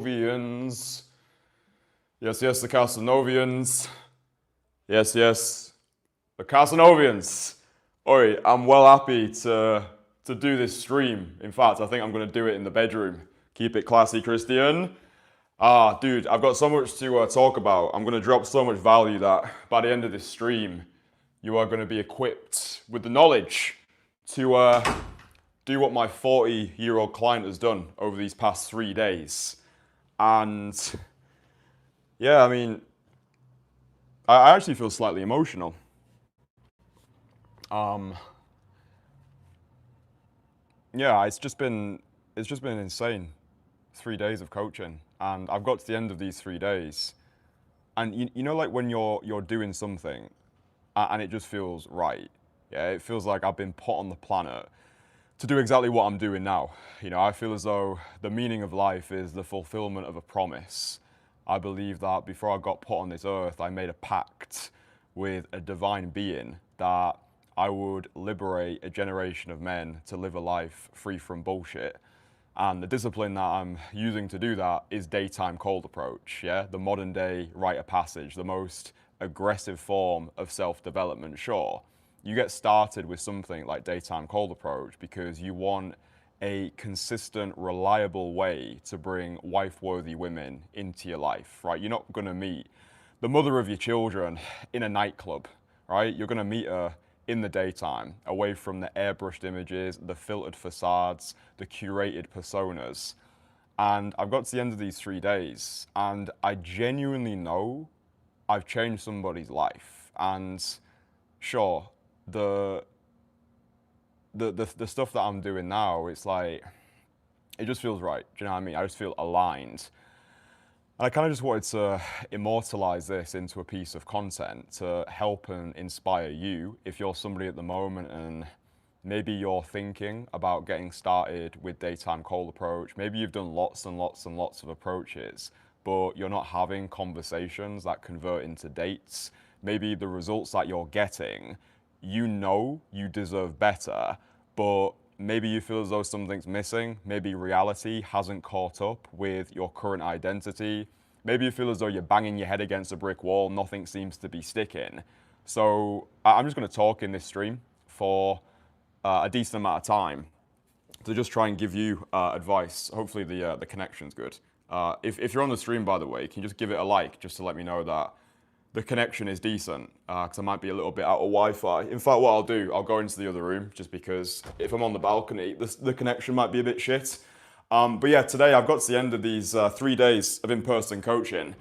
Castlenovians. Yes, yes, the Castlenovians. Yes, yes, the Castlenovians. Oi, I'm well happy to do this stream. In fact, I think I'm going to do it in the bedroom. Keep it classy, Christian. Dude, I've got so much to talk about. I'm going to drop so much value that by the end of this stream, you are going to be equipped with the knowledge to do what my 40-year-old client has done over these past 3 days. And yeah, I mean, I actually feel slightly emotional. Yeah, it's just been insane. 3 days of coaching, and I've got to the end of these 3 days, and you know, like when you're doing something, and it just feels right. Yeah, it feels like I've been put on the planet to do exactly what I'm doing now. You know, I feel as though the meaning of life is the fulfillment of a promise. I believe that before I got put on this earth, I made a pact with a divine being that I would liberate a generation of men to live a life free from bullshit. And the discipline that I'm using to do that is daytime cold approach, yeah? The modern day rite of passage, the most aggressive form of self-development, sure. You get started with something like daytime cold approach because you want a consistent, reliable way to bring wife-worthy women into your life, right? You're not gonna meet the mother of your children in a nightclub, right? You're gonna meet her in the daytime, away from the airbrushed images, the filtered facades, the curated personas. And I've got to the end of these 3 days, and I genuinely know I've changed somebody's life. And sure, the the stuff that I'm doing now, it's like it just feels right. Do you know what I mean? I just feel aligned. And I kind of just wanted to immortalize this into a piece of content to help and inspire you if you're somebody at the moment and maybe you're thinking about getting started with daytime cold approach. Maybe you've done lots and lots and lots of approaches, but you're not having conversations that convert into dates. Maybe the results that you're getting, you know you deserve better, but maybe you feel as though something's missing. Maybe reality hasn't caught up with your current identity. Maybe you feel as though you're banging your head against a brick wall, nothing seems to be sticking. So I'm just going to talk in this stream for a decent amount of time to just try and give you advice. Hopefully the connection's good. If you're on the stream, by the way, can you just give it a like just to let me know that the connection is decent, because I might be a little bit out of Wi-Fi. In fact, what I'll do, I'll go into the other room just because if I'm on the balcony, the connection might be a bit shit. But yeah, today I've got to the end of these 3 days of in-person coaching,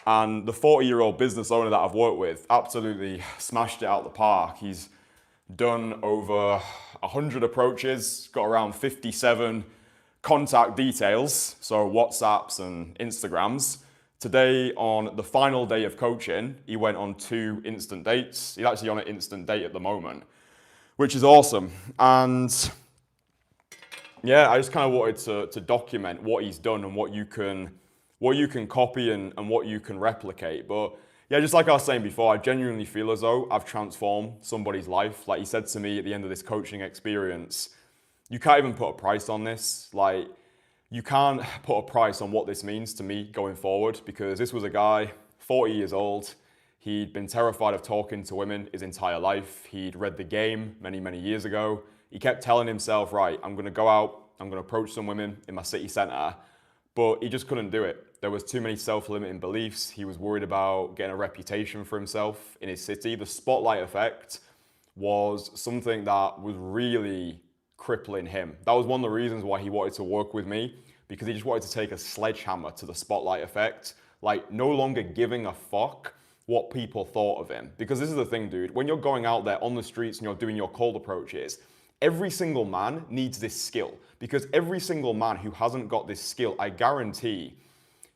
and the 40-year-old business owner that I've worked with absolutely smashed it out the park. He's done over 100 approaches, got around 57 contact details, so WhatsApps and Instagrams. Today, on the final day of coaching, he went on 2 instant dates. He's actually on an instant date at the moment, which is awesome. And yeah, I just kind of wanted to document what he's done and what you can copy and what you can replicate. But yeah, just like I was saying before, I genuinely feel as though I've transformed somebody's life. Like he said to me at the end of this coaching experience, you can't even put a price on this. Like, you can't put a price on what this means to me going forward, because this was a guy, 40 years old. He'd been terrified of talking to women his entire life. He'd read The Game many, many years ago. He kept telling himself, right, I'm going to go out, I'm going to approach some women in my city centre, but he just couldn't do it. There was too many self-limiting beliefs. He was worried about getting a reputation for himself in his city. The spotlight effect was something that was really crippling him. That was one of the reasons why he wanted to work with me, because he just wanted to take a sledgehammer to the spotlight effect, like no longer giving a fuck what people thought of him. Because this is the thing, dude, when you're going out there on the streets and you're doing your cold approaches, every single man needs this skill, because every single man who hasn't got this skill, I guarantee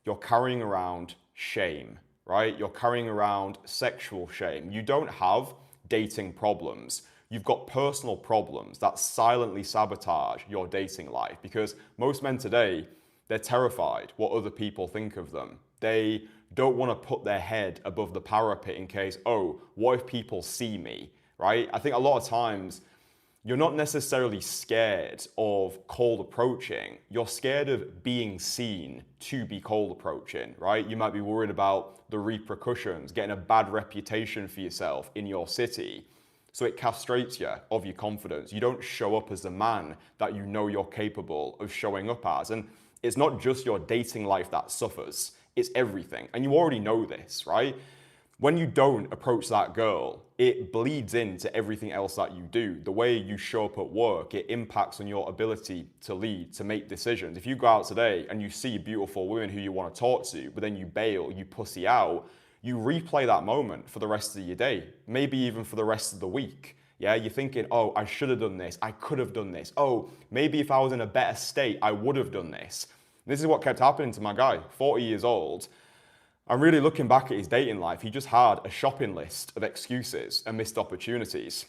you're carrying around shame, right? You're carrying around sexual shame. You don't have dating problems. You've got personal problems that silently sabotage your dating life, because most men today, they're terrified what other people think of them. They don't want to put their head above the parapet in case, oh, what if people see me, right? I think a lot of times you're not necessarily scared of cold approaching. You're scared of being seen to be cold approaching, right? You might be worried about the repercussions, getting a bad reputation for yourself in your city. So it castrates you of your confidence. You don't show up as the man that you know you're capable of showing up as. And it's not just your dating life that suffers, it's everything. And you already know this, right? When you don't approach that girl, it bleeds into everything else that you do. The way you show up at work, it impacts on your ability to lead, to make decisions. If you go out today and you see beautiful women who you want to talk to, but then you bail, you pussy out, you replay that moment for the rest of your day, maybe even for the rest of the week. Yeah, you're thinking, oh, I should have done this. I could have done this. Oh, maybe if I was in a better state, I would have done this. This is what kept happening to my guy, 40 years old. I'm really looking back at his dating life. He just had a shopping list of excuses and missed opportunities.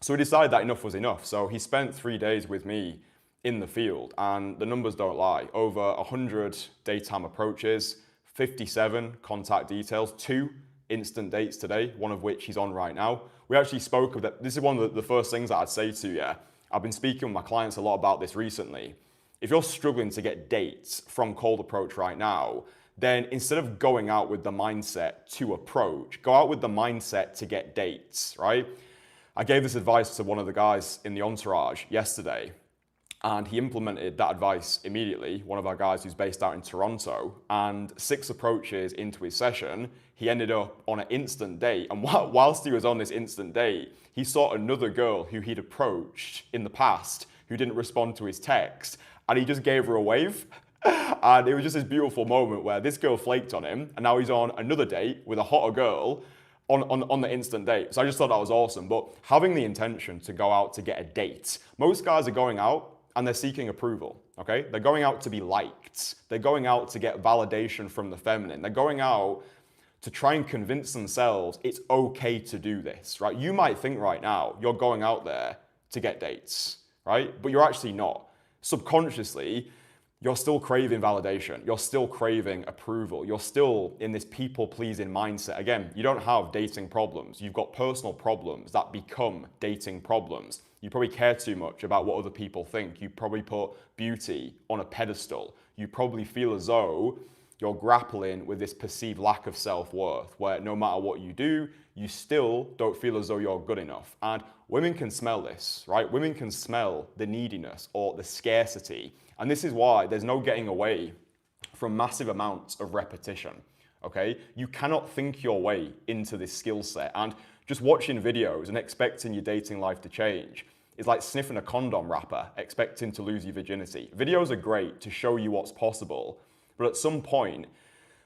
So he decided that enough was enough. So he spent 3 days with me in the field, and the numbers don't lie. Over 100 daytime approaches, 57 contact details, 2 instant dates today, one of which he's on right now. We actually spoke of that. This is one of the first things that I'd say to you. I've been speaking with my clients a lot about this recently. If you're struggling to get dates from cold approach right now, then instead of going out with the mindset to approach, go out with the mindset to get dates, right? I gave this advice to one of the guys in the entourage yesterday, and he implemented that advice immediately, one of our guys who's based out in Toronto, and 6 approaches into his session, he ended up on an instant date. And whilst he was on this instant date, he saw another girl who he'd approached in the past who didn't respond to his text, and he just gave her a wave. And it was just this beautiful moment where this girl flaked on him, and now he's on another date with a hotter girl on the instant date. So I just thought that was awesome. But having the intention to go out to get a date, most guys are going out and they're seeking approval, okay? They're going out to be liked. They're going out to get validation from the feminine. They're going out to try and convince themselves it's okay to do this, right? You might think right now you're going out there to get dates, right? But you're actually not. Subconsciously, you're still craving validation. You're still craving approval. You're still in this people-pleasing mindset. Again, you don't have dating problems. You've got personal problems that become dating problems. You probably care too much about what other people think. You probably put beauty on a pedestal. You probably feel as though you're grappling with this perceived lack of self-worth, where no matter what you do, you still don't feel as though you're good enough. And women can smell this, right? Women can smell the neediness or the scarcity. And this is why there's no getting away from massive amounts of repetition, okay? You cannot think your way into this skill set. And just watching videos and expecting your dating life to change is like sniffing a condom wrapper, expecting to lose your virginity. Videos are great to show you what's possible, but at some point,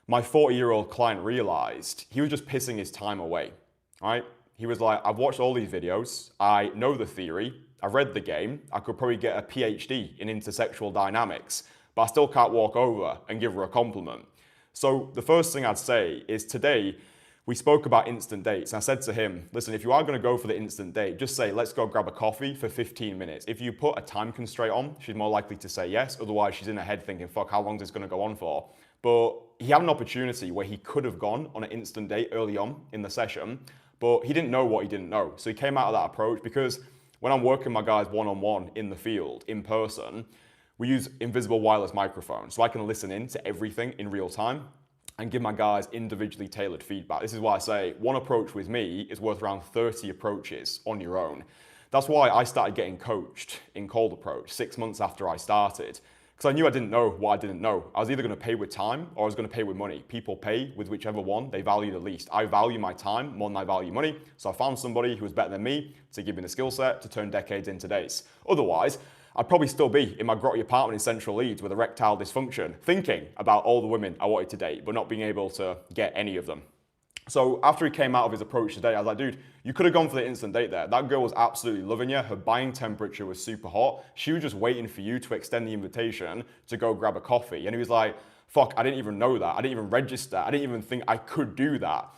my 40-year-old client realized he was just pissing his time away, right? He was like, I've watched all these videos, I know the theory, I've read the game, I could probably get a PhD in intersexual dynamics, but I still can't walk over and give her a compliment. So the first thing I'd say is today, we spoke about instant dates. And I said to him, listen, if you are going to go for the instant date, just say, let's go grab a coffee for 15 minutes. If you put a time constraint on, she's more likely to say yes. Otherwise, she's in her head thinking, fuck, how long is this going to go on for? But he had an opportunity where he could have gone on an instant date early on in the session, but he didn't know what he didn't know. So he came out of that approach because when I'm working my guys one-on-one in the field, in person, we use invisible wireless microphones. So I can listen in to everything in real time and give my guys individually tailored feedback. This is why I say one approach with me is worth around 30 approaches on your own. That's why I started getting coached in cold approach 6 months after I started, because I knew I didn't know what I didn't know. I was either going to pay with time or I was going to pay with money. People pay with whichever one they value the least. I value my time more than I value money, so I found somebody who was better than me to give me the skill set to turn decades into days. Otherwise, I'd probably still be in my grotty apartment in central Leeds with erectile dysfunction, thinking about all the women I wanted to date, but not being able to get any of them. So after he came out of his approach today, I was like, dude, you could have gone for the instant date there. That girl was absolutely loving you. Her buying temperature was super hot. She was just waiting for you to extend the invitation to go grab a coffee. And he was like, fuck, I didn't even know that. I didn't even register. I didn't even think I could do that.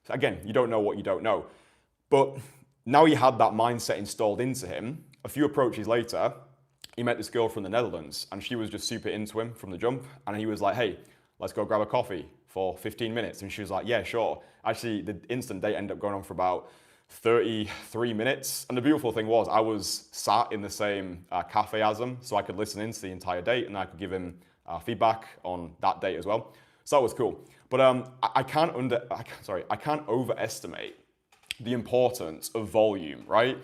So again, you don't know what you don't know. But now he had that mindset installed into him. A few approaches later, he met this girl from the Netherlands and she was just super into him from the jump. And he was like, hey, let's go grab a coffee for 15 minutes. And she was like, yeah, sure. Actually, the instant date ended up going on for about 33 minutes. And the beautiful thing was I was sat in the same cafe as him, so I could listen into the entire date and I could give him feedback on that date as well. So that was cool. But I can't overestimate the importance of volume, right?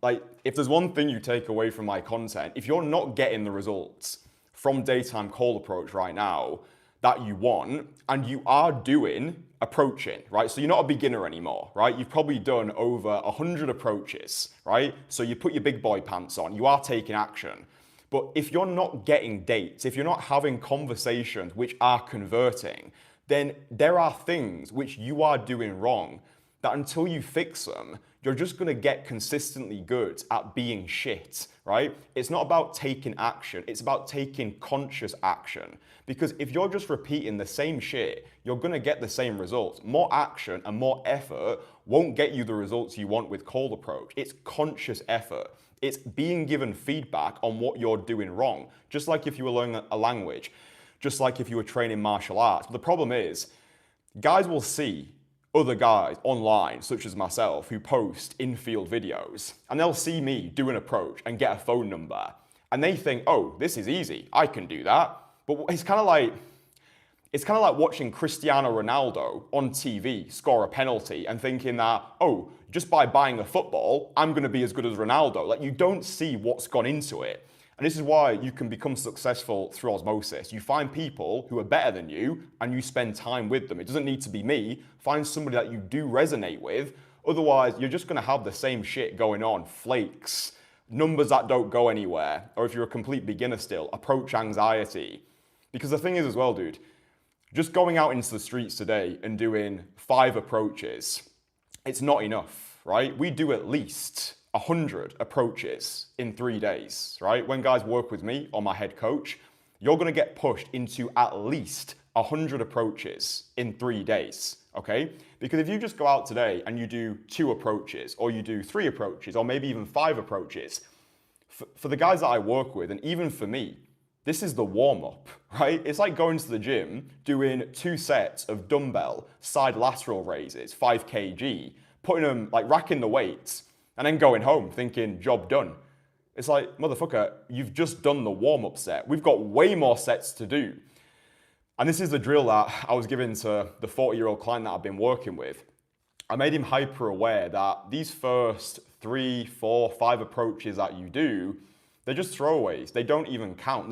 Like, if there's one thing you take away from my content, if you're not getting the results from daytime cold approach right now that you want, and you are doing approaching, right? So you're not a beginner anymore, right? You've probably done over 100 approaches, right? So you put your big boy pants on, you are taking action. But if you're not getting dates, if you're not having conversations which are converting, then there are things which you are doing wrong that until you fix them, you're just gonna get consistently good at being shit, right? It's not about taking action, it's about taking conscious action. Because if you're just repeating the same shit, you're gonna get the same results. More action and more effort won't get you the results you want with cold approach. It's conscious effort. It's being given feedback on what you're doing wrong. Just like if you were learning a language, just like if you were training martial arts. But the problem is, guys will see other guys online, such as myself, who post in-field videos, and they'll see me do an approach and get a phone number, and they think, oh, this is easy, I can do that. But it's kind of like watching Cristiano Ronaldo on TV score a penalty and thinking that, oh, just by buying a football, I'm going to be as good as Ronaldo. Like, you don't see what's gone into it. And this is why you can become successful through osmosis. You find people who are better than you and you spend time with them. It doesn't need to be me. Find somebody that you do resonate with. Otherwise, you're just going to have the same shit going on. Flakes, numbers that don't go anywhere. Or if you're a complete beginner still, approach anxiety. Because the thing is as well, dude, just going out into the streets today and doing 5 approaches, it's not enough, right? We do at least 100 approaches in 3 days, right? When guys work with me or my head coach, you're gonna get pushed into at least 100 approaches in 3 days, okay? Because if you just go out today and you do 2 approaches, or you do 3 approaches, or maybe even 5 approaches, for the guys that I work with, and even for me, this is the warm-up, right? It's like going to the gym, doing 2 sets of dumbbell side lateral raises, 5 kg, putting them, like racking the weights, and then going home thinking, job done. It's like, motherfucker, you've just done the warm-up set. We've got way more sets to do. And this is the drill that I was giving to the 40-year-old client that I've been working with. I made him hyper aware that these first 3, 4, 5 approaches that you do, they're just throwaways. They don't even count.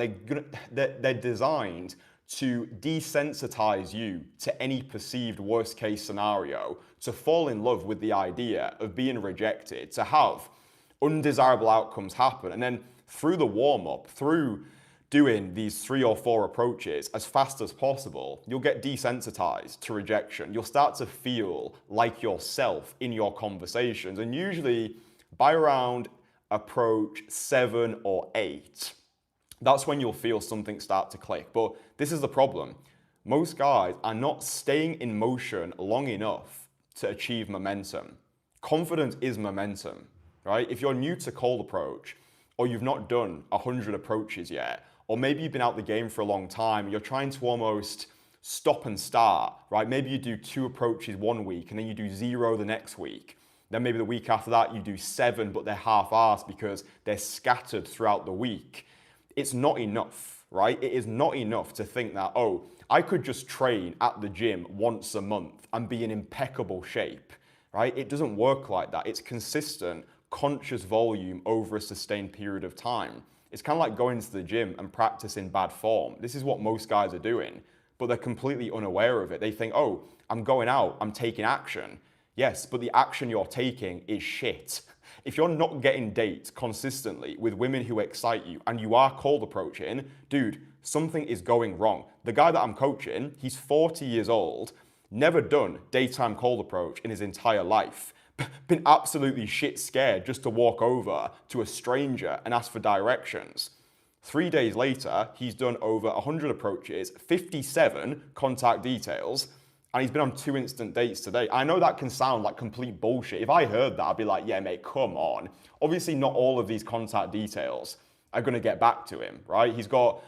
They're designed to desensitize you to any perceived worst case scenario, to fall in love with the idea of being rejected, to have undesirable outcomes happen. And then through the warm-up, through doing these 3 or 4 approaches as fast as possible, you'll get desensitized to rejection. You'll start to feel like yourself in your conversations. And usually by around approach 7 or 8, that's when you'll feel something start to click. But this is the problem. Most guys are not staying in motion long enough to achieve momentum. Confidence is momentum, right? If you're new to cold approach, or you've not done 100 approaches yet, or maybe you've been out the game for a long time, you're trying to almost stop and start, right? Maybe you do 2 approaches one week, and then you do 0 the next week. Then maybe the week after that, you do 7, but they're half-assed because they're scattered throughout the week. It's not enough, right? It is not enough to think that, oh, I could just train at the gym once a month and be in impeccable shape, right? It doesn't work like that. It's consistent, conscious volume over a sustained period of time. It's kind of like going to the gym and practicing bad form. This is what most guys are doing, but they're completely unaware of it. They think, oh, I'm going out, I'm taking action. Yes, but the action you're taking is shit. If you're not getting dates consistently with women who excite you and you are cold approaching, dude, something is going wrong. The guy that I'm coaching, he's 40 years old, never done daytime cold approach in his entire life. Been absolutely shit scared just to walk over to a stranger and ask for directions. 3 days later, he's done over 100 approaches, 57 contact details, and he's been on 2 instant dates today. I know that can sound like complete bullshit. If I heard that, I'd be like, yeah, mate, come on. Obviously, not all of these contact details are going to get back to him, right? He's got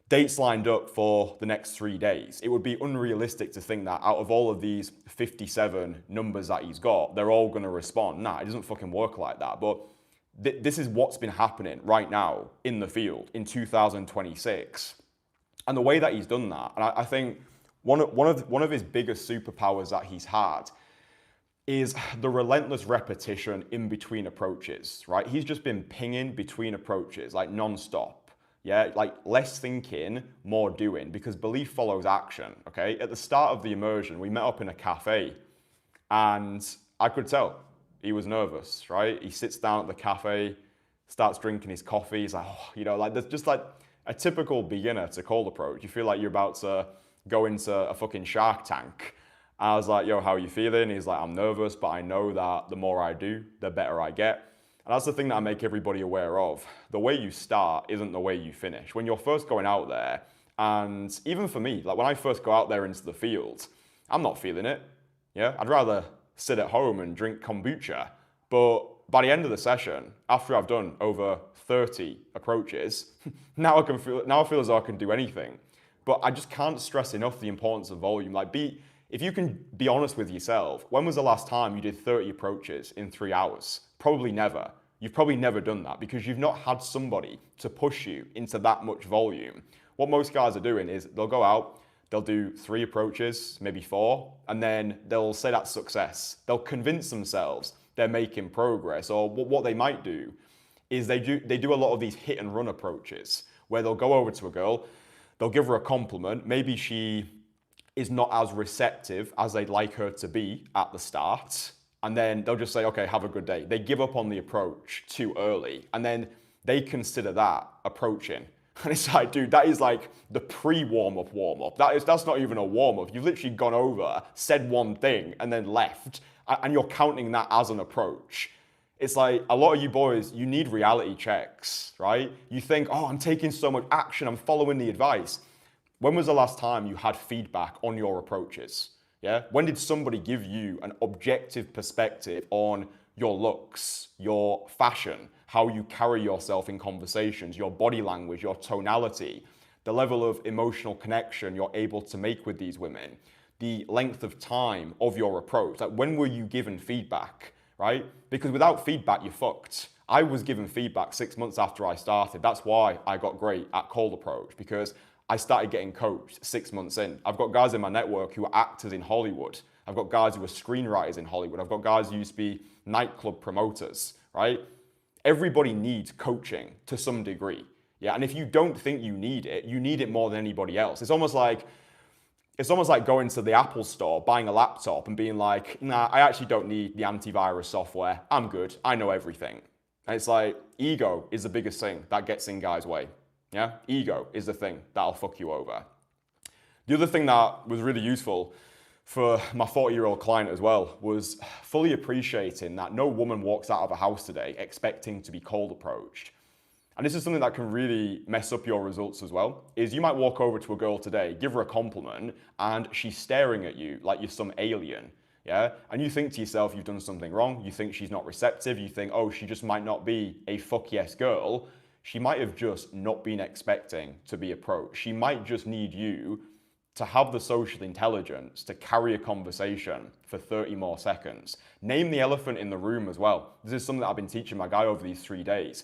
dates lined up for the next 3 days. It would be unrealistic to think that out of all of these 57 numbers that he's got, they're all going to respond. Nah, it doesn't fucking work like that. But this is what's been happening right now in the field in 2026. And the way that he's done that, and I think one of his biggest superpowers that he's had is the relentless repetition in between approaches, right? He's just been pinging between approaches, like non-stop. Yeah, like less thinking, more doing, because belief follows action, okay? At the start of the immersion, we met up in a cafe, and I could tell he was nervous, right? He sits down at the cafe, starts drinking his coffee. He's like, oh, like there's just like a typical beginner to cold approach. You feel like you're about to go into a fucking Shark Tank. I was like, yo, how are you feeling? He's like, I'm nervous, but I know that the more I do, the better I get. And that's the thing that I make everybody aware of. The way you start isn't the way you finish. When you're first going out there, and even for me, like when I first go out there into the field, I'm not feeling it. Yeah, I'd rather sit at home and drink kombucha. But by the end of the session, after I've done over 30 approaches, now I feel as though I can do anything. But I just can't stress enough the importance of volume. If you can be honest with yourself, when was the last time you did 30 approaches in 3 hours? Probably never. You've probably never done that because you've not had somebody to push you into that much volume. What most guys are doing is they'll go out, they'll do 3 approaches, maybe 4, and then they'll say that's success. They'll convince themselves they're making progress, or what they might do is they do a lot of these hit and run approaches where they'll go over to a girl, they'll give her a compliment, maybe she is not as receptive as they'd like her to be at the start, and then they'll just say, okay, have a good day. They give up on the approach too early, and then they consider that approaching. And it's like, dude, that is like the pre-warm-up warm-up. That's not even a warm-up. You've literally gone over, said one thing, and then left, and you're counting that as an approach. It's like a lot of you boys, you need reality checks, right? You think, oh, I'm taking so much action, I'm following the advice. When was the last time you had feedback on your approaches? Yeah? When did somebody give you an objective perspective on your looks, your fashion, how you carry yourself in conversations, your body language, your tonality, the level of emotional connection you're able to make with these women, the length of time of your approach? Like, when were you given feedback, right? Because without feedback, you're fucked. I was given feedback 6 months after I started. That's why I got great at cold approach, because I started getting coached 6 months in. I've got guys in my network who are actors in Hollywood. I've got guys who are screenwriters in Hollywood. I've got guys who used to be nightclub promoters, right? Everybody needs coaching to some degree. Yeah, and if you don't think you need it more than anybody else. It's almost like going to the Apple store, buying a laptop and being like, nah, I actually don't need the antivirus software. I'm good. I know everything. And it's like, ego is the biggest thing that gets in guys' way. Yeah, ego is the thing that'll fuck you over. The other thing that was really useful for my 40-year-old client as well was fully appreciating that no woman walks out of a house today expecting to be cold approached. And this is something that can really mess up your results as well, is you might walk over to a girl today, give her a compliment, and she's staring at you like you're some alien. Yeah, and you think to yourself, you've done something wrong. You think she's not receptive. You think, oh, she just might not be a fuck yes girl. She might have just not been expecting to be approached. She might just need you to have the social intelligence to carry a conversation for 30 more seconds. Name the elephant in the room as well. This is something that I've been teaching my guy over these 3 days.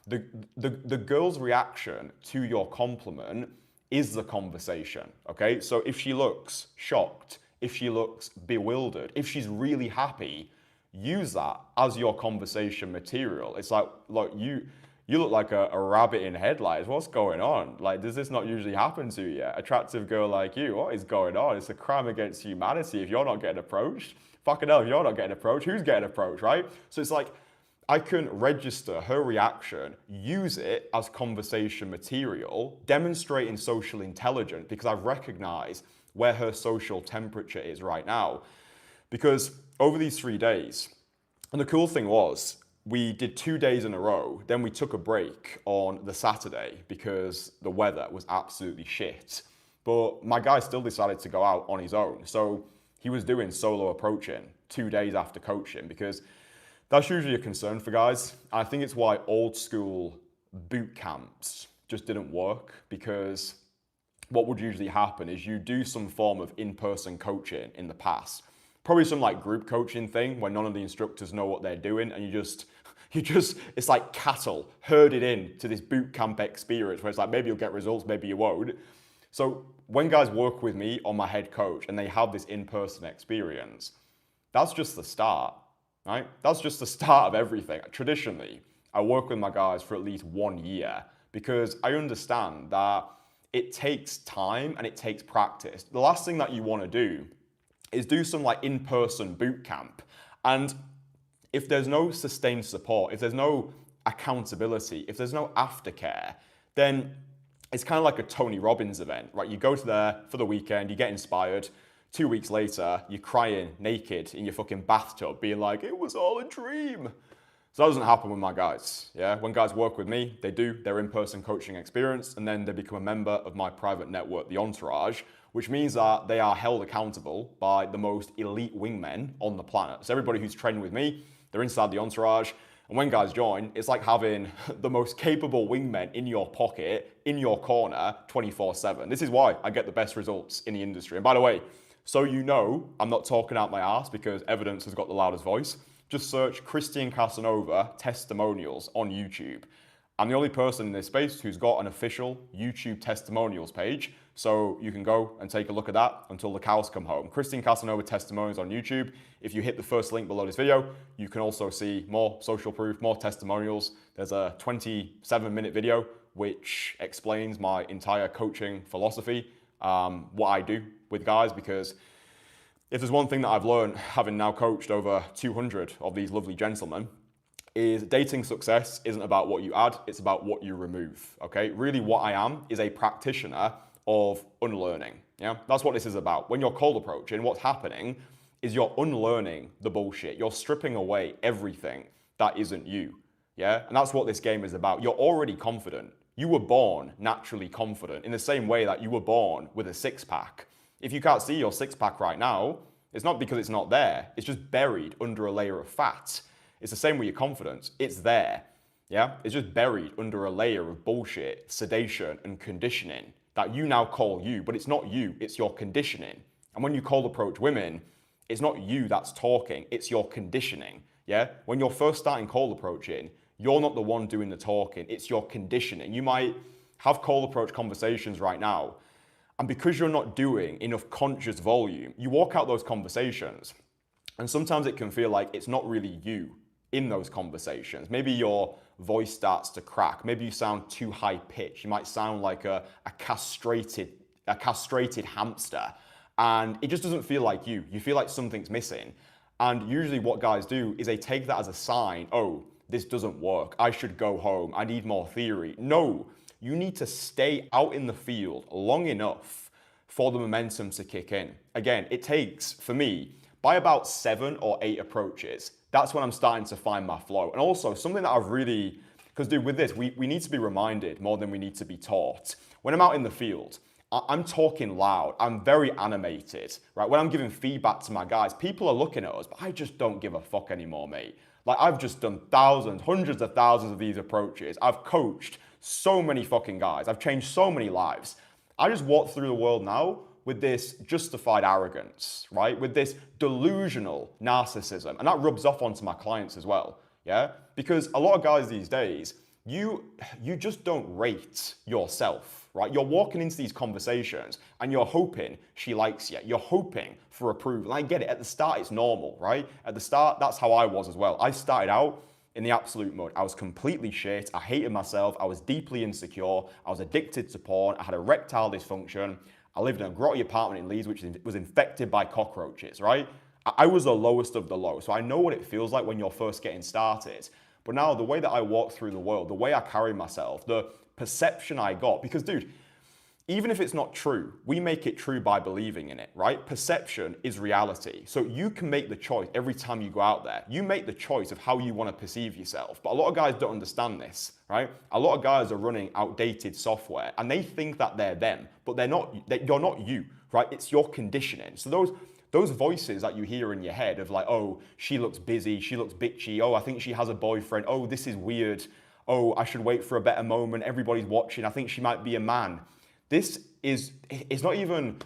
The girl's reaction to your compliment is the conversation, okay? So if she looks shocked, if she looks bewildered, if she's really happy, use that as your conversation material. It's like, look, you look like a rabbit in headlights. What's going on? Like, does this not usually happen to you? Attractive girl like you, what is going on? It's a crime against humanity if you're not getting approached. Fucking hell, if you're not getting approached, who's getting approached, right? So it's like, I can register her reaction, use it as conversation material, demonstrating social intelligence because I've recognized where her social temperature is right now. Because over these 3 days, and the cool thing was, we did 2 days in a row, then we took a break on the Saturday because the weather was absolutely shit. But my guy still decided to go out on his own. So he was doing solo approaching 2 days after coaching because that's usually a concern for guys. I think it's why old school boot camps just didn't work, because what would usually happen is you do some form of in-person coaching in the past. Probably some like group coaching thing where none of the instructors know what they're doing, and it's like cattle herded in to this boot camp experience where it's like, maybe you'll get results, maybe you won't. So when guys work with me on my head coach and they have this in-person experience, that's just the start, right? That's just the start of everything. Traditionally, I work with my guys for at least 1 year because I understand that it takes time and it takes practice. The last thing that you want to do is do some like in-person boot camp. And if there's no sustained support, if there's no accountability, if there's no aftercare, then it's kind of like a Tony Robbins event, right? You go to there for the weekend, you get inspired. 2 weeks later, you're crying naked in your fucking bathtub, being like, it was all a dream. So that doesn't happen with my guys, yeah? When guys work with me, they do their in-person coaching experience, and then they become a member of my private network, The Entourage, which means that they are held accountable by the most elite wingmen on the planet. So everybody who's training with me, they're inside The Entourage. And when guys join, it's like having the most capable wingmen in your pocket, in your corner, 24/7. This is why I get the best results in the industry. And by the way, so you know I'm not talking out my ass because evidence has got the loudest voice. Just search Christian Casanova testimonials on YouTube. I'm the only person in this space who's got an official YouTube testimonials page, so you can go and take a look at that until the cows come home. Christian Casanova testimonials on YouTube. If you hit the first link below this video, you can also see more social proof, more testimonials. There's a 27-minute video which explains my entire coaching philosophy, what I do with guys, because if there's one thing that I've learned, having now coached over 200 of these lovely gentlemen, is dating success isn't about what you add, it's about what you remove, okay? Really what I am is a practitioner of unlearning, yeah? That's what this is about. When you're cold approaching, what's happening is you're unlearning the bullshit. You're stripping away everything that isn't you, yeah? And that's what this game is about. You're already confident. You were born naturally confident in the same way that you were born with a six-pack. If you can't see your six-pack right now, it's not because it's not there. It's just buried under a layer of fat. It's the same with your confidence. It's there, yeah? It's just buried under a layer of bullshit, sedation, and conditioning that you now call you, but it's not you, it's your conditioning. And when you cold approach women, it's not you that's talking, it's your conditioning, yeah? When you're first starting cold approaching, you're not the one doing the talking, it's your conditioning. You might have cold approach conversations right now, and because you're not doing enough conscious volume, you walk out those conversations, and sometimes it can feel like it's not really you in those conversations. Maybe your voice starts to crack. Maybe you sound too high pitched. You might sound like a castrated hamster, and it just doesn't feel like you. You feel like something's missing. And usually what guys do is they take that as a sign, oh, this doesn't work. I should go home. I need more theory. No, you need to stay out in the field long enough for the momentum to kick in. Again, it takes, for me, by about 7 or 8 approaches, that's when I'm starting to find my flow. And also something that I've really, because dude, with this, we need to be reminded more than we need to be taught. When I'm out in the field, I'm talking loud, I'm very animated, right? When I'm giving feedback to my guys, people are looking at us, but I just don't give a fuck anymore, mate. Like I've just done thousands, hundreds of thousands of these approaches. I've coached so many fucking guys. I've changed so many lives. I just walk through the world now with this justified arrogance, right? With this delusional narcissism. And that rubs off onto my clients as well, yeah? Because a lot of guys these days, you just don't rate yourself, right? You're walking into these conversations and you're hoping she likes you. You're hoping for approval. And I get it. At the start, it's normal, right? At the start, that's how I was as well. I started out in the absolute mud. I was completely shit. I hated myself. I was deeply insecure. I was addicted to porn. I had erectile dysfunction. I lived in a grotty apartment in Leeds, which was infected by cockroaches, right? I was the lowest of the low. So I know what it feels like when you're first getting started. But now the way that I walk through the world, the way I carry myself, the perception I got, because dude, even if it's not true, we make it true by believing in it, right? Perception is reality. So you can make the choice every time you go out there. You make the choice of how you want to perceive yourself. But a lot of guys don't understand this, right? A lot of guys are running outdated software and they think that they're them, but they're not. You're not you, right? It's your conditioning. So those voices that you hear in your head of like, oh, she looks busy, she looks bitchy, oh, I think she has a boyfriend, oh, this is weird, oh, I should wait for a better moment, everybody's watching, I think she might be a man. This is it's not even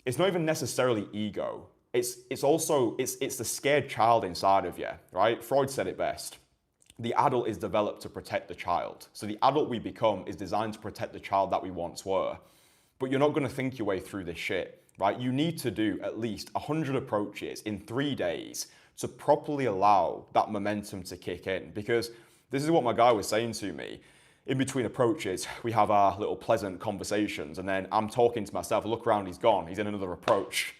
necessarily ego. It's also the scared child inside of you, right? Freud said it best. The adult is developed to protect the child. So the adult we become is designed to protect the child that we once were. But you're not going to think your way through this shit, right? You need to do at least 100 approaches in 3 days to properly allow that momentum to kick in. Because this is what my guy was saying to me. In between approaches, we have our little pleasant conversations, and then I'm talking to myself, I look around, he's gone, he's in another approach.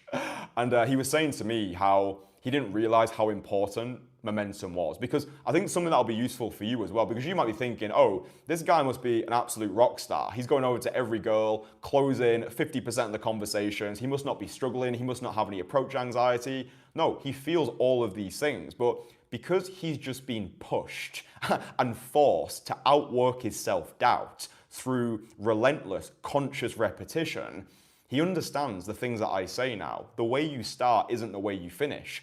And he was saying to me how he didn't realize how important momentum was, because I think something that'll be useful for you as well, because you might be thinking, oh, this guy must be an absolute rock star. He's going over to every girl, closing 50% of the conversations. He must not be struggling. He must not have any approach anxiety. No, he feels all of these things, but because he's just been pushed and forced to outwork his self-doubt through relentless conscious repetition, he understands the things that I say now. The way you start isn't the way you finish.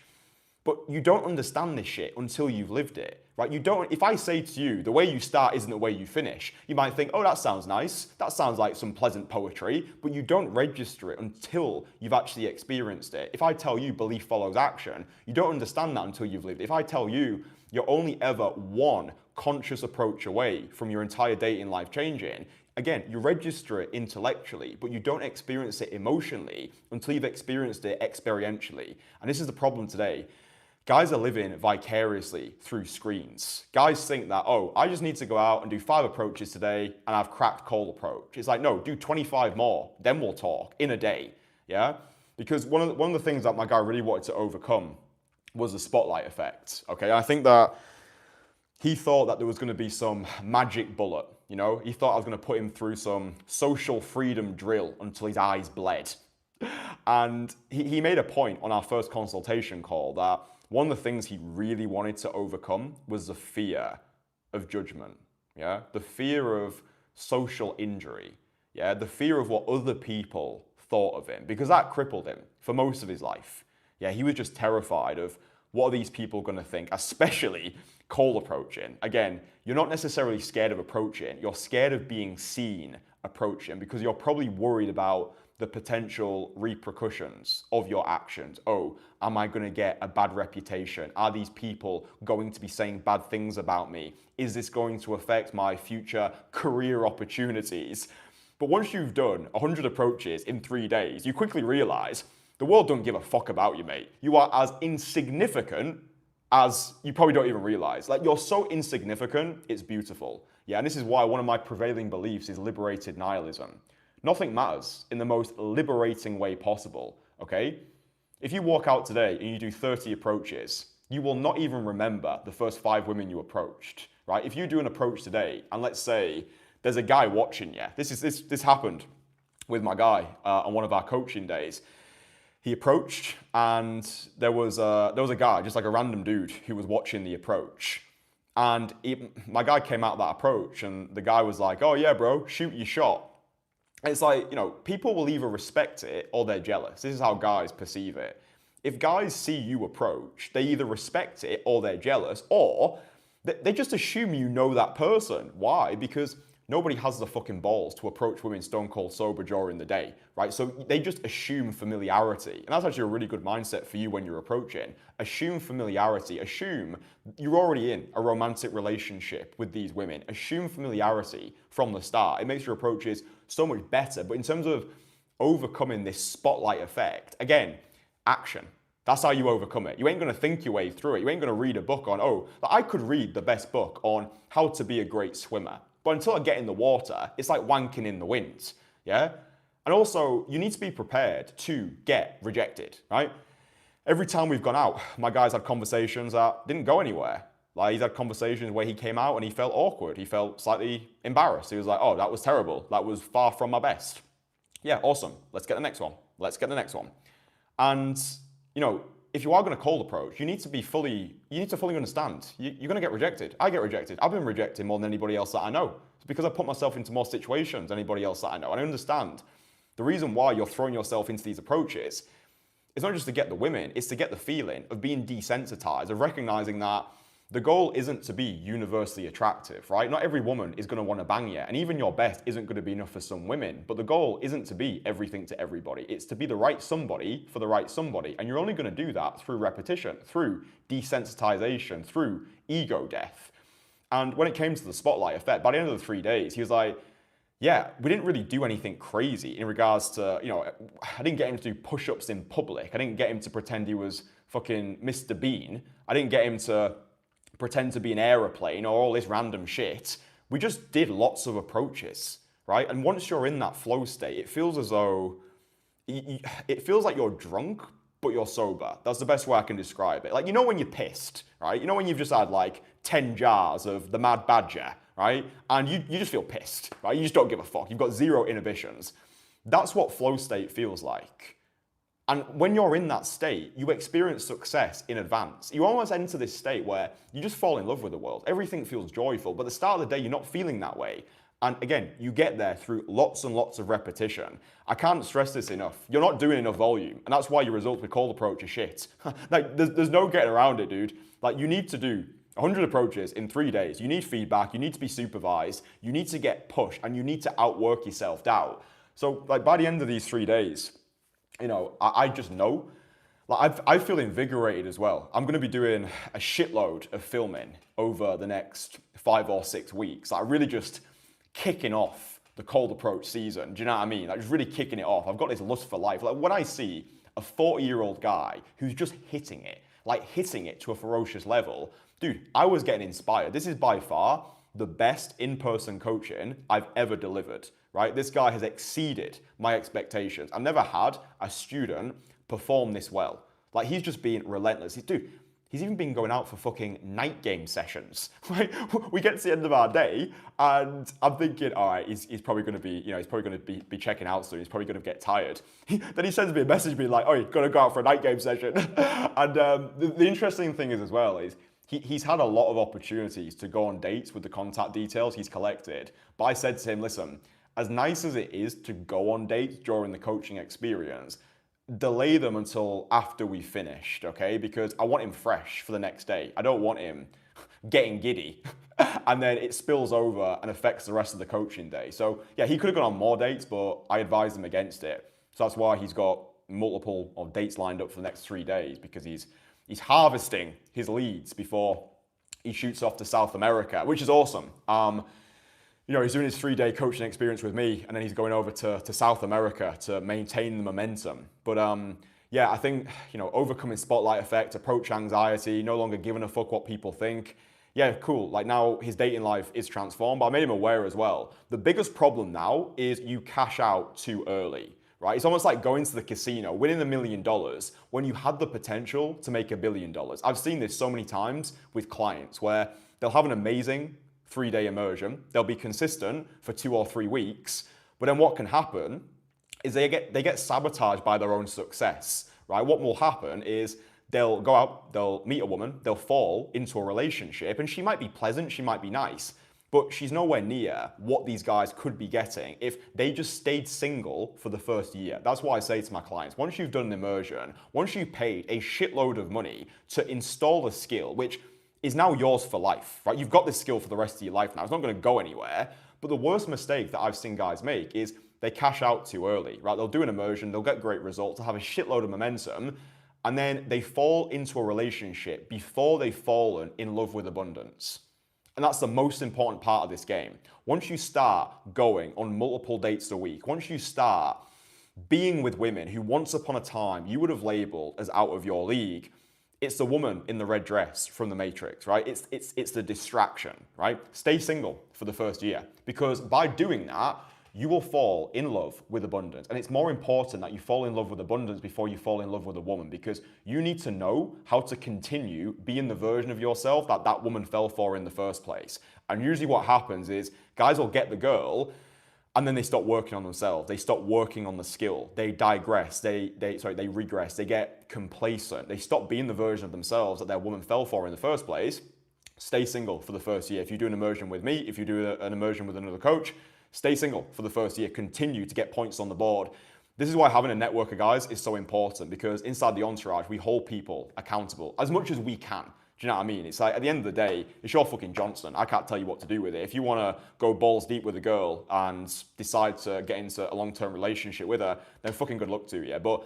But you don't understand this shit until you've lived it, right? If I say to you, the way you start isn't the way you finish, you might think, oh, that sounds nice. That sounds like some pleasant poetry, but you don't register it until you've actually experienced it. If I tell you belief follows action, you don't understand that until you've lived it. If I tell you you're only ever one conscious approach away from your entire dating life changing, again, you register it intellectually, but you don't experience it emotionally until you've experienced it experientially. And this is the problem today. Guys are living vicariously through screens. Guys think that, oh, I just need to go out and do 5 approaches today and I've cracked cold approach. It's like, no, do 25 more, then we'll talk in a day, yeah? Because one of the things that my guy really wanted to overcome was the spotlight effect, okay? I think that he thought that there was gonna be some magic bullet, you know? He thought I was gonna put him through some social freedom drill until his eyes bled. And he made a point on our first consultation call that one of the things he really wanted to overcome was the fear of judgment, yeah? The fear of social injury, yeah? The fear of what other people thought of him, because that crippled him for most of his life. Yeah, he was just terrified of what are these people gonna think, especially cold approaching. Again, you're not necessarily scared of approaching, you're scared of being seen approaching because you're probably worried about the potential repercussions of your actions. Oh, am I gonna get a bad reputation? Are these people going to be saying bad things about me? Is this going to affect my future career opportunities? But once you've done 100 approaches in 3 days, you quickly realize the world don't give a fuck about you, mate. You are as insignificant as you probably don't even realize. Like, you're so insignificant, it's beautiful. Yeah, and this is why one of my prevailing beliefs is liberated nihilism. Nothing matters in the most liberating way possible, okay? If you walk out today and you do 30 approaches, you will not even remember the first 5 women you approached, right? If you do an approach today, and let's say there's a guy watching you. This happened with my guy on one of our coaching days. He approached, and there was a guy, just like a random dude, who was watching the approach. And my guy came out of that approach, and the guy was like, oh yeah, bro, shoot your shot. It's like, you know, people will either respect it or they're jealous. This is how guys perceive it. If guys see you approach, they either respect it or they're jealous, or they just assume you know that person. Why? Because nobody has the fucking balls to approach women stone cold sober during the day, right? So they just assume familiarity. And that's actually a really good mindset for you when you're approaching. Assume familiarity. Assume you're already in a romantic relationship with these women. Assume familiarity from the start. It makes your approaches so much better. But in terms of overcoming this spotlight effect, again, action. That's how you overcome it. You ain't gonna think your way through it. You ain't gonna read a book on, oh, I could read the best book on how to be a great swimmer. But until I get in the water, it's like wanking in the wind, yeah? And also, you need to be prepared to get rejected, right? Every time we've gone out, my guys had conversations that didn't go anywhere. Like, he's had conversations where he came out and he felt awkward. He felt slightly embarrassed. He was like, oh, that was terrible. That was far from my best. Yeah, awesome. Let's get the next one. Let's get the next one. And, you know, if you are going to cold approach, you need to fully understand. You're going to get rejected. I get rejected. I've been rejected more than anybody else that I know. It's because I put myself into more situations than anybody else that I know. And I understand the reason why you're throwing yourself into these approaches is not just to get the women, it's to get the feeling of being desensitized, of recognizing that The goal isn't to be universally attractive, right? Not every woman is going to want to bang you, and even your best isn't going to be enough for some women. But the goal isn't to be everything to everybody. It's to be the right somebody for the right somebody. And you're only going to do that through repetition, through desensitization, through ego death. And when it came to the spotlight effect, by the end of the 3 days, he was like, yeah, we didn't really do anything crazy in regards to, I didn't get him to do push-ups in public. I didn't get him to pretend he was fucking Mr. Bean. I didn't get him to pretend to be an aeroplane or all this random shit. We just did lots of approaches, right? And once you're in that flow state, it feels as though, it feels like you're drunk, but you're sober. That's the best way I can describe it. Like, when you're pissed, right? When you've just had like 10 jars of the Mad Badger, right? And you just feel pissed, right? You just don't give a fuck. You've got zero inhibitions. That's what flow state feels like. And when you're in that state, you experience success in advance. You almost enter this state where you just fall in love with the world. Everything feels joyful, but at the start of the day, you're not feeling that way. And again, you get there through lots and lots of repetition. I can't stress this enough. You're not doing enough volume, and that's why your results with cold approach are shit. Like, there's no getting around it, dude. Like, you need to do 100 approaches in 3 days. You need feedback, you need to be supervised, you need to get pushed, and you need to outwork your self-doubt. So, like, by the end of these 3 days, I just know. Like, I feel invigorated as well. I'm going to be doing a shitload of filming over the next 5 or 6 weeks. Like, really just kicking off the cold approach season. Do you know what I mean? Like, just really kicking it off. I've got this lust for life. Like, when I see a 40-year-old guy who's just hitting it to a ferocious level, dude, I was getting inspired. This is by far the best in-person coaching I've ever delivered, right? This guy has exceeded my expectations. I've never had a student perform this well. Like, he's just been relentless. He's even been going out for fucking night game sessions, right? We get to the end of our day and I'm thinking, all right, he's probably going to be, he's probably going to be checking out soon. He's probably going to get tired. Then he sends me a message being like, oh, you've got to go out for a night game session. And the interesting thing is as well is, he's had a lot of opportunities to go on dates with the contact details he's collected. But I said to him, listen, as nice as it is to go on dates during the coaching experience, delay them until after we finished, okay? Because I want him fresh for the next day. I don't want him getting giddy and then it spills over and affects the rest of the coaching day. So yeah, he could have gone on more dates, but I advised him against it. So that's why he's got multiple dates lined up for the next 3 days, because he's harvesting his leads before he shoots off to South America, which is awesome. He's doing his 3-day coaching experience with me, and then he's going over to South America to maintain the momentum. But I think, overcoming spotlight effect, approach anxiety, no longer giving a fuck what people think. Yeah, cool. Like, now his dating life is transformed, but I made him aware as well. The biggest problem now is you cash out too early. Right? It's almost like going to the casino, winning $1 million when you had the potential to make $1 billion. I've seen this so many times with clients where they'll have an amazing 3-day immersion, they'll be consistent for 2 or 3 weeks, but then what can happen is they get sabotaged by their own success, right? What will happen is they'll go out, they'll meet a woman, they'll fall into a relationship, and she might be pleasant, she might be nice, but she's nowhere near what these guys could be getting if they just stayed single for the first year. That's what I say to my clients. Once you've done an immersion, once you've paid a shitload of money to install a skill, which is now yours for life, right? You've got this skill for the rest of your life now. It's not going to go anywhere. But the worst mistake that I've seen guys make is they cash out too early, right? They'll do an immersion, they'll get great results, they'll have a shitload of momentum, and then they fall into a relationship before they've fallen in love with abundance. And that's the most important part of this game. Once you start going on multiple dates a week, once you start being with women who once upon a time you would have labeled as out of your league, it's the woman in the red dress from The Matrix, right? It's the distraction, right? Stay single for the first year, because by doing that, you will fall in love with abundance. And it's more important that you fall in love with abundance before you fall in love with a woman, because you need to know how to continue being the version of yourself that that woman fell for in the first place. And usually what happens is guys will get the girl and then they stop working on themselves. They stop working on the skill. They digress. They regress. They get complacent. They stop being the version of themselves that their woman fell for in the first place. Stay single for the first year. If you do an immersion with me, if you do an immersion with another coach, stay single for the first year. Continue to get points on the board. This is why having a network of guys is so important, because inside the entourage, we hold people accountable as much as we can. Do you know what I mean? It's like, at the end of the day, it's your fucking Johnson. I can't tell you what to do with it. If you want to go balls deep with a girl and decide to get into a long-term relationship with her, then fucking good luck to you. But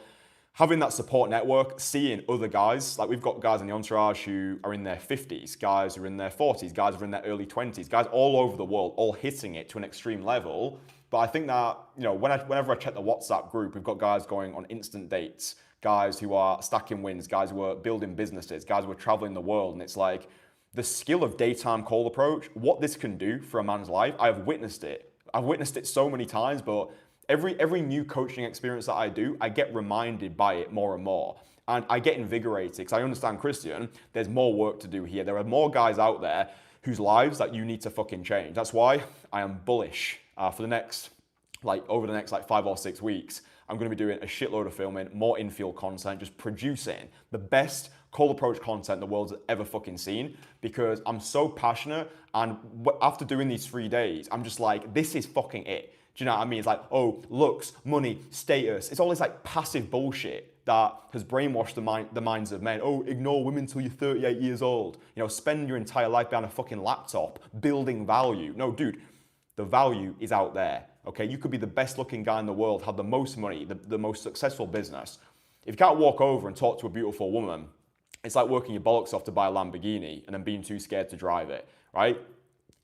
having that support network, seeing other guys, like we've got guys in the entourage who are in their 50s, guys who are in their 40s, guys who are in their early 20s, guys all over the world, all hitting it to an extreme level. But I think that, you know, whenever I check the WhatsApp group, we've got guys going on instant dates, guys who are stacking wins, guys who are building businesses, guys who are traveling the world. And it's like the skill of daytime call approach, what this can do for a man's life. I have witnessed it. I've witnessed it so many times, but every new coaching experience that I do, I get reminded by it more and more. And I get invigorated because I understand, Christian, there's more work to do here. There are more guys out there whose lives that you need to fucking change. That's why I am bullish for the next, over the next 5 or 6 weeks. I'm going to be doing a shitload of filming, more in-field content, just producing the best cold approach content the world's ever fucking seen, because I'm so passionate. And after doing these 3 days, I'm just like, this is fucking it. Do you know what I mean? It's like, oh, looks, money, status. It's all this like passive bullshit that has brainwashed the minds of men. Oh, ignore women till you're 38 years old. You know, spend your entire life behind a fucking laptop building value. No, dude, the value is out there. Okay, you could be the best looking guy in the world, have the most money, the most successful business. If you can't walk over and talk to a beautiful woman, it's like working your bollocks off to buy a Lamborghini and then being too scared to drive it, right?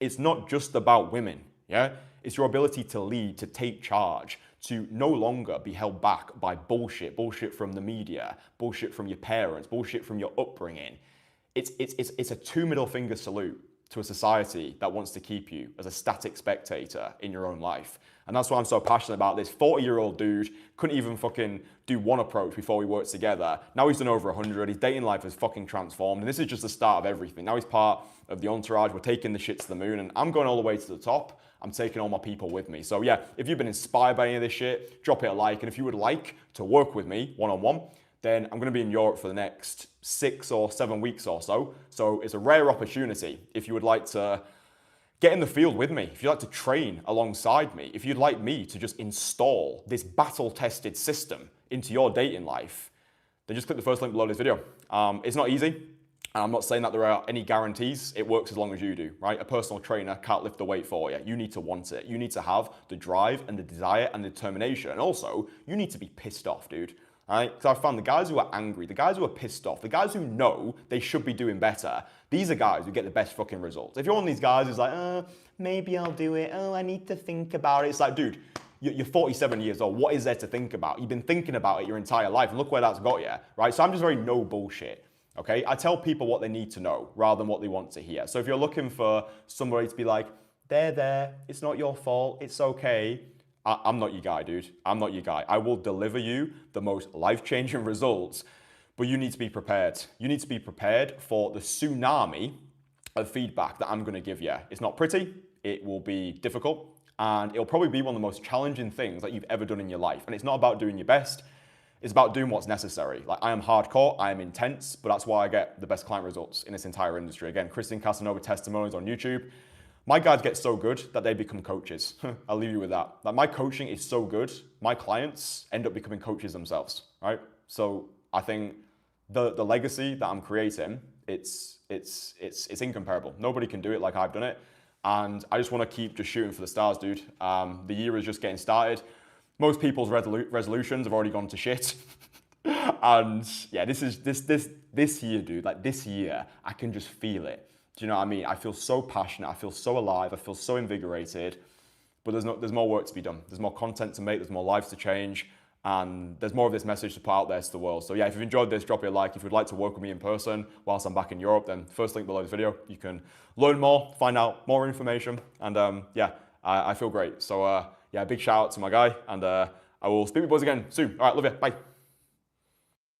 It's not just about women, yeah? It's your ability to lead, to take charge, to no longer be held back by bullshit from the media, bullshit from your parents, bullshit from your upbringing. It's a 2 middle finger salute to a society that wants to keep you as a static spectator in your own life. And that's why I'm so passionate about this. 40-year-old dude couldn't even fucking do one approach before we worked together. Now he's done over 100. His dating life has fucking transformed. And this is just the start of everything. Now he's part of the entourage. We're taking the shit to the moon. And I'm going all the way to the top. I'm taking all my people with me. So yeah, if you've been inspired by any of this shit, drop it a like. And if you would like to work with me one-on-one, then I'm going to be in Europe for the next 6 or 7 weeks or so. So it's a rare opportunity. If you would like to get in the field with me, if you'd like to train alongside me, if you'd like me to just install this battle-tested system into your dating life, then just click the first link below this video. It's not easy, and I'm not saying that there are any guarantees. It works as long as you do, right? A personal trainer can't lift the weight for you. You need to want it. You need to have the drive and the desire and the determination. And also, you need to be pissed off, dude. Right? Because I found the guys who are angry, the guys who are pissed off, the guys who know they should be doing better, these are guys who get the best fucking results. If you're one of these guys who's like, maybe I'll do it, I need to think about it. It's like, dude, you're 47 years old. What is there to think about? You've been thinking about it your entire life, and look where that's got you, right? So I'm just very no bullshit, okay? I tell people what they need to know rather than what they want to hear. So if you're looking for somebody to be like, they're there, it's not your fault, it's okay, I'm not your guy, dude. I'm not your guy. I will deliver you the most life-changing results, but you need to be prepared. You need to be prepared for the tsunami of feedback that I'm going to give you. It's not pretty. It will be difficult, and it'll probably be one of the most challenging things that you've ever done in your life. And it's not about doing your best. It's about doing what's necessary. Like, I am hardcore, I am intense, but that's why I get the best client results in this entire industry. Again, Christian Casanova testimonials on YouTube. My guys get so good that they become coaches. I'll leave you with that. Like, my coaching is so good, my clients end up becoming coaches themselves, right? So I think the legacy that I'm creating, it's incomparable. Nobody can do it like I've done it. And I just want to keep just shooting for the stars, dude. The year is just getting started. Most people's resolutions have already gone to shit. And yeah, this year, dude, like this year, I can just feel it. Do you know what I mean? I feel so passionate, I feel so alive, I feel so invigorated, but there's more work to be done. There's more content to make, there's more lives to change, and there's more of this message to put out there to the world. So yeah, if you've enjoyed this, drop it a like. If you'd like to work with me in person whilst I'm back in Europe, then first link below this video. You can learn more, find out more information, and yeah, I feel great. So yeah, big shout out to my guy, and I will speak with you boys again soon. All right, love you, bye.